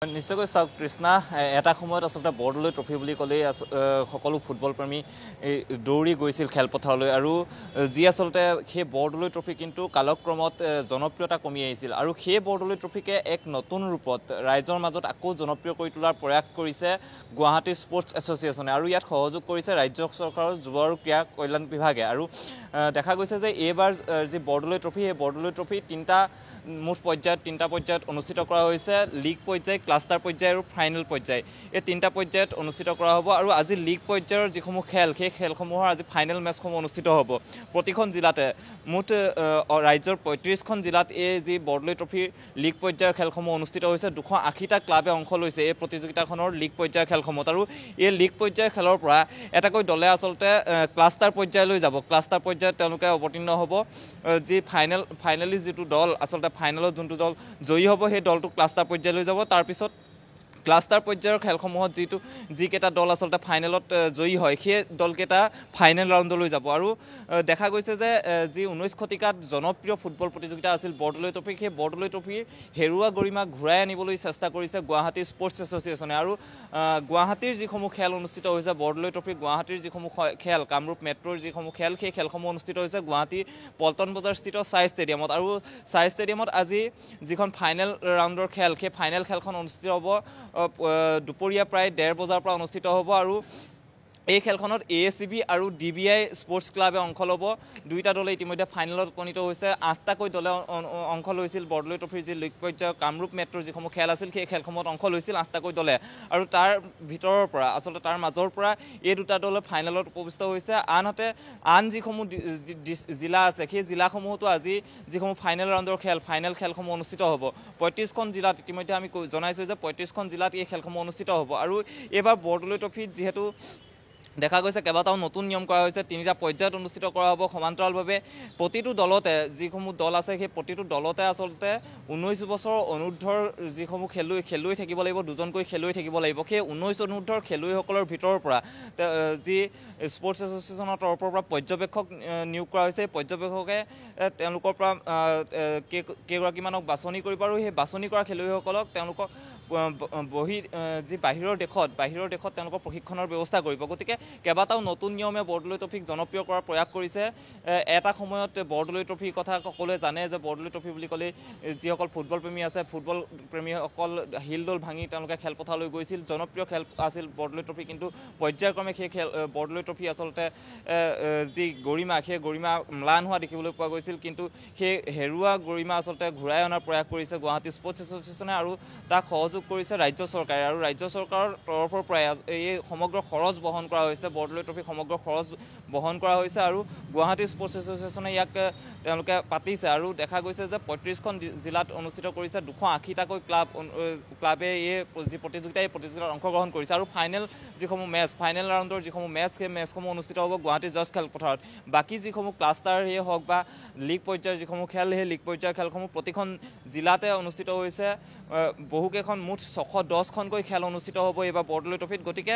নিশ্চয়কৈ চাওক কৃষ্ণা এটা সময়ত আচলতে বৰদলৈ ট্ৰফি বুলি ক'লেই সকলো ফুটবল প্ৰেমী দৌৰি গৈছিল খেলপথাৰলৈ আৰু যি আচলতে সেই বৰদলৈ ট্ৰফি কিন্তু কালক্ৰমত জনপ্ৰিয়তা কমি আহিছিল আৰু সেই বৰদলৈ ট্ৰফিকে এক নতুন ৰূপত ৰাইজৰ মাজত আকৌ জনপ্ৰিয় কৰি তোলাৰ প্ৰয়াস কৰিছে গুৱাহাটী স্পৰ্টছ এছ'চিয়েশ্যনে আৰু ইয়াত সহযোগ কৰিছে ৰাজ্য চৰকাৰৰ যুৱ আৰু ক্ৰীড়া কল্যাণ বিভাগে আৰু দেখা গৈছে যে এইবাৰ যি বৰদলৈ ট্ৰফি সেই বৰদলৈ ট্ৰফি মুঠ পৰ্যায়ত তিনিটা পৰ্যায়ত অনুষ্ঠিত কৰা হৈছে লীগ পৰ্যায় ক্লাষ্টাৰ পৰ্যায় আৰু ফাইনেল পৰ্যায় এই তিনিটা পৰ্যায়ত অনুষ্ঠিত কৰা হ'ব আৰু আজি লীগ পৰ্যায়ৰ যিসমূহ খেল সেই খেলসমূহৰ আজি ফাইনেল মেচসমূহ অনুষ্ঠিত হ'ব প্ৰতিখন জিলাতে মুঠ ৰাজ্যৰ ৩৫খন জিলাত এই যি বৰদলৈ ট্ৰফিৰ লীগ পৰ্যায়ৰ খেলসমূহ অনুষ্ঠিত হৈছে ২৮০টা ক্লাবে অংশ লৈছে এই প্ৰতিযোগিতাখনৰ লীগ পৰ্যায়ৰ খেলসমূহত আৰু এই লীগ পৰ্যায়ৰ খেলৰ পৰা এটাকৈ দলে আচলতে ক্লাষ্টাৰ পৰ্যায়লৈ যাব ক্লাষ্টাৰ পৰ্যায়ত তেওঁলোকে অৱতীৰ্ণ হ'ব যি ফাইনেলিষ্ট যিটো দল আচলতে ফাইনেলত যোনটো দল জয়ী হ'ব সেই দলটো ক্লাষ্টাৰ পৰ্যায়লৈ যাব তাৰপিছত ক্লাষ্টাৰ পৰ্যায়ৰ খেলসমূহত যিকেইটা দল আচলতে ফাইনেলত জয়ী হয় সেই দলকেইটা ফাইনেল ৰাউণ্ডলৈ যাব আৰু দেখা গৈছে যে যি ১৯ শতিকাত জনপ্ৰিয় ফুটবল প্ৰতিযোগিতা আছিল বৰদলৈ ট্ৰফি সেই বৰদলৈ ট্ৰফিৰ হেৰুৱা গৰিমাক ঘূৰাই আনিবলৈ চেষ্টা কৰিছে গুৱাহাটী স্পৰ্টছ এছ'চিয়েশ্যনে আৰু গুৱাহাটীৰ যিসমূহ খেল অনুষ্ঠিত হৈছে বৰদলৈ ট্ৰফি গুৱাহাটীৰ যিসমূহ খেল কামৰূপ মেট্ৰ'ৰ যিসমূহ খেল সেই খেলসমূহ অনুষ্ঠিত হৈছে গুৱাহাটীৰ পল্টন বজাৰস্থিত চাই ষ্টেডিয়ামত আৰু চাই ষ্টেডিয়ামত আজি যিখন ফাইনেল ৰাউণ্ডৰ খেল সেই ফাইনেল খেলখন অনুষ্ঠিত হ'ব দুপৰীয়া প্ৰায় ১:৩০ বজাৰ পৰা অনুষ্ঠিত হ'ব আৰু এই খেলখনত AACB আৰু DBI স্পৰ্টছ ক্লাবে অংশ ল'ব দুইটা দলে ইতিমধ্যে ফাইনেলত উপনীত হৈছে ৮টাকৈ দলে অংশ লৈছিল বৰদলৈ ট্ৰফিৰ যি লীগ পৰ্যায়ৰ কামৰূপ মেট্ৰ'ৰ যিসমূহ খেল আছিল সেই খেলসমূহত অংশ লৈছিল ৮টাকৈ দলে আৰু তাৰ ভিতৰৰ পৰা আচলতে তাৰ মাজৰ পৰা এই দুটা দলে ফাইনেলত উপৱিষ্ট হৈছে আনহাতে আন যিসমূহ জিলা আছে সেই জিলাসমূহতো আজি যিসমূহ ফাইনেল ৰাউণ্ডৰ ফাইনেল খেলসমূহ অনুষ্ঠিত হ'ব ৩৫খন জিলাত ইতিমধ্যে আমি জনাইছোঁ যে ৩৫খন জিলাত এই খেলসমূহ অনুষ্ঠিত হ'ব আৰু এইবাৰ বৰদলৈ ট্ৰফিত যিহেতু দেখা গৈছে কেইবাটাও নতুন নিয়ম কৰা হৈছে ৩টা পৰ্যায়ত অনুষ্ঠিত কৰা হ'ব সমান্তৰালভাৱে প্ৰতিটো দলতে যিসমূহ দল আছে সেই প্ৰতিটো দলতে আচলতে ১৯ বছৰৰ অনুৰ্ধৰ যিসমূহ খেলুৱৈ থাকিব লাগিব দুজনকৈ খেলুৱৈ থাকিব লাগিব সেই ১৯ অনুৰ্ধৰ খেলুৱৈসকলৰ ভিতৰৰ পৰা যি স্পৰ্টছ এছ'চিয়েশ্যনৰ তৰফৰ পৰা পৰ্যবেক্ষক নিয়োগ কৰা হৈছে পৰ্যবেক্ষকে তেওঁলোকৰ পৰা কেইগৰাকীমানক বাছনি কৰিব আৰু সেই বাছনি কৰা খেলুৱৈসকলক তেওঁলোকক যি বাহিৰৰ দেশত তেওঁলোকৰ প্ৰশিক্ষণৰ ব্যৱস্থা কৰিব গতিকে কেইবাটাও নতুন নিয়মে বৰদলৈ ট্ৰফিক জনপ্ৰিয় কৰাৰ প্ৰয়াস কৰিছে এটা সময়ত বৰদলৈ ট্ৰফিৰ কথা সকলোৱে জানে যে বৰদলৈ ট্ৰফি বুলি ক'লে যিসকল ফুটবল প্ৰেমী আছে ফুটবল প্ৰেমীসকল শিলদৌল ভাঙি তেওঁলোকে খেলপথাৰলৈ গৈছিল জনপ্ৰিয় খেল আছিল বৰদলৈ ট্ৰফি কিন্তু পৰ্যায়ক্ৰমে সেই বৰদলৈ ট্ৰফি আচলতে যি গৰিমা সেই গৰিমা ম্লান হোৱা দেখিবলৈ পোৱা গৈছিল কিন্তু সেই হেৰুৱা গৰিমা আচলতে ঘূৰাই অনাৰ প্ৰয়াস কৰিছে গুৱাহাটী স্পৰ্টছ এছ'চিয়েশ্যনে আৰু তাক সহযোগ কৰিছে ৰাজ্য চৰকাৰে আৰু ৰাজ্য চৰকাৰৰ তৰফৰ পৰাই এই সমগ্ৰ খৰচ বহন কৰা হৈছে বৰদলৈ ট্ৰফি সমগ্ৰ খৰচ বহন কৰা হৈছে আৰু গুৱাহাটী স্পৰ্টছ এছ'চিয়েশ্যনে ইয়াক তেওঁলোকে পাতিছে আৰু দেখা গৈছে যে ৩৫খন জিলাত অনুষ্ঠিত কৰিছে ২৮০টাকৈ ক্লাবে এই প্ৰতিযোগিতাত অংশগ্ৰহণ কৰিছে আৰু ফাইনেল ৰাউণ্ডৰ যিসমূহ মেচ সেই মেচসমূহ অনুষ্ঠিত হ'ব গুৱাহাটী জজ খেলপথাৰত বাকী যিসমূহ ক্লাষ্টাৰেই হওক বা লীগ পৰ্যায়ৰ যিসমূহ খেল সেই লীগ পৰ্যায়ৰ খেলসমূহ প্ৰতিখন জিলাতে অনুষ্ঠিত হৈছে বহুকেইখন মুঠ ৬১০খনকৈ খেল অনুষ্ঠিত হ'ব এইবাৰ বৰদলৈ ট্ৰফিত গতিকে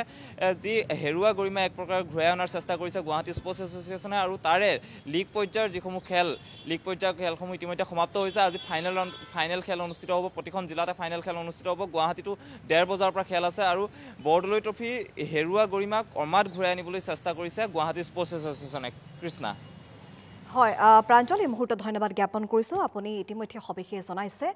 যি হেৰুৱা গৰিমা এক প্ৰকাৰ ঘূৰাই অনাৰ চেষ্টা কৰিছে গুৱাহাটী স্পৰ্টছ এছ'চিয়েশ্যনে আৰু তাৰে লীগ পৰ্যায়ৰ যিসমূহ খেলসমূহ ইতিমধ্যে সমাপ্ত হৈছে আজি ফাইনেল খেল অনুষ্ঠিত হ'ব প্ৰতিখন জিলাতে ফাইনেল খেল অনুষ্ঠিত হ'ব গুৱাহাটীতো ১:৩০ বজাৰ পৰা খেল আছে আৰু বৰদলৈ ট্ৰফি হেৰুৱা গৰিমাক ক্ৰমাৎ ঘূৰাই আনিবলৈ চেষ্টা কৰিছে গুৱাহাটী স্পৰ্টছ এছ'চিয়েশ্যনে কৃষ্ণা হয় প্ৰাঞ্জল এই মুহূৰ্তত ধন্যবাদ জ্ঞাপন কৰিছোঁ আপুনি ইতিমধ্যে সবিশেষ জনাইছে